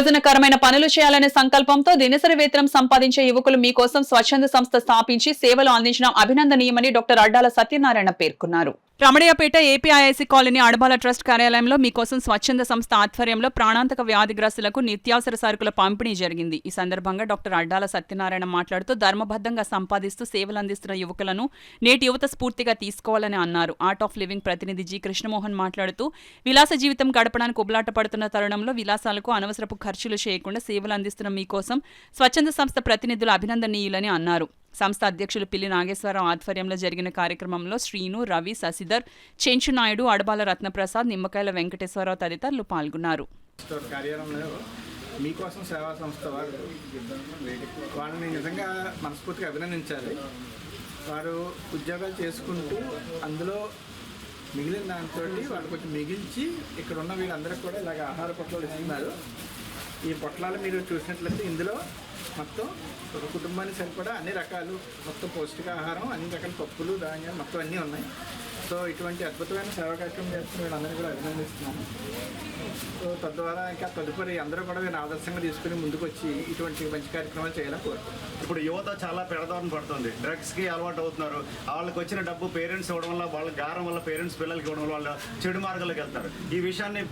ప్రయోజనకరమైన పనులు చేయాలనే సంకల్పంతో దినసరి వేతనం సంపాదించే యువకులు మీకోసం స్వచ్ఛంద సంస్థ స్థాపించి సేవలు అందించడం అభినందనీయమని డాక్టర్ అడ్డాల సత్యనారాయణ పేర్కొన్నారు. Ramanayyapeta APIIC colony Adabala trust కార్యాలయంలో మీకోసం స్వచ్ఛంద సంస్థ ఆధ్వర్యంలో ప్రాణాంతక వ్యాధిగ్రస్తులకు నిత్యావసర సరుకుల పంపిణీ జరిగింది. ఈ సందర్భంగా డాక్టర్ అడ్డాల సత్యనారాయణ మాట్లాడుతూ ధర్మబద్ధంగా సంపాదిస్తూ సేవలు అందిస్తున్న యువకులను నేటి యువత స్ఫూర్తిగా తీసుకోవాలని అన్నారు. ఆర్ట్ ఆఫ్ లివింగ్ ప్రతినిధి జి కృష్ణమోహన్ మాట్లాడుతూ విలాస జీవితం గడపడానికి ఉబలాట పడుతున్న తరుణంలో విలాసాలకు అనవసరపు ఖర్చులు చేయకుండా సేవలు అందిస్తున్న మీకోసం స్వచ్ఛంద సంస్థ ప్రతినిధులు అభినందనీయులని అన్నారు. సంస్థ అధ్యక్షులు పిల్లి నాగేశ్వరరావు ఆధ్వర్యంలో జరిగిన కార్యక్రమంలో శ్రీను, రవి, శశిధర్, చెంచు నాయుడు, అడబాల రత్నప్రసాద్, నిమ్మకాయల వెంకటేశ్వరరావు తదితరులు పాల్గొన్నారు. మీకోసం సేవా సంస్థ వాళ్ళని నిజంగా మనస్ఫూర్తిగా అభినందించాలి. వారు ఉద్యోగాలు చేసుకుంటూ అందులో మిగిలిన దాంతో వాళ్ళు కొంచెం మిగిల్చి ఇక్కడ ఉన్న వీళ్ళందరికీ కూడా ఇలాగ ఆహార పొట్లాలు ఇస్తున్నారు. ఈ పొట్లాలు మీరు చూసినట్లయితే ఇందులో మొత్తం ఒక కుటుంబానికి సరిపడా అన్ని రకాలు మొత్తం పౌష్టికాహారం, అన్ని రకాల పప్పులు, ధాన్యాలు మొత్తం అన్నీ ఉన్నాయి. సో ఇటువంటి అద్భుతమైన సేవా కార్యక్రమం చేస్తున్న వీళ్ళందరినీ కూడా అభినందిస్తున్నాము. సో తద్వారా ఇంకా తదుపరి అందరూ కూడా వీళ్ళని ఆదర్శంగా తీసుకుని ముందుకు వచ్చి ఇటువంటి మంచి కార్యక్రమాలు చేయాలని కోరుకుంటున్నాం. ఇప్పుడు యువత చాలా పెడదారం పడుతుంది, డ్రగ్స్కి అలవాటు అవుతున్నారు. వాళ్ళకి వచ్చిన డబ్బు పేరెంట్స్ ఇవ్వడం వల్ల, వాళ్ళ గారం వల్ల పేరెంట్స్ పిల్లలకి ఇవ్వడం వల్ల చెడు మార్గాలకు వెళ్తారు. ఈ విషయాన్ని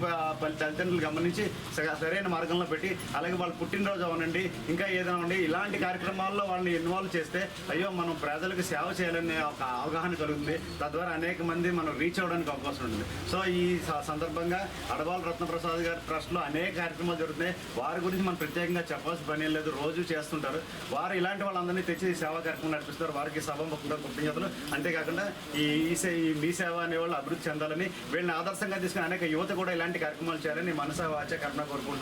తల్లిదండ్రులు గమనించి సరైన మార్గంలో పెట్టి, అలాగే వాళ్ళు పుట్టినరోజు అవనండి, ఇంకా ఏదైనా ఉండి ఇలాంటి కార్యక్రమాల్లో వాళ్ళని ఇన్వాల్వ్ చేస్తే అయ్యో మనం ప్రజలకు సేవ చేయాలనే ఒక అవగాహన కలుగుతుంది. తద్వారా అనేక మంది మనం రీచ్ అవ్వడానికి అవకాశం ఉంటుంది. సో ఈ సందర్భంగా అడబాల రత్నప్రసాద్ గారి ట్రస్ట్లో అనేక కార్యక్రమాలు జరుగుతున్నాయి. వారి గురించి మనం ప్రత్యేకంగా చెప్పాల్సిన పని లేదు, రోజు చేస్తుంటారు. వారు ఇలాంటి వాళ్ళందరినీ తెచ్చి సేవా కార్యక్రమం నడిపిస్తారు. వారికి సభముఖంగా కృతజ్ఞతలు. అంతేకాకుండా ఈ మీ సేవ అనే వాళ్ళు అభివృద్ధి చెందాలని, వీళ్ళని ఆదర్శంగా తీసుకుని అనేక యువత కూడా ఇలాంటి కార్యక్రమాలు చేయాలని మనసా వాచ కర్మ కోరుకుంటున్నారు.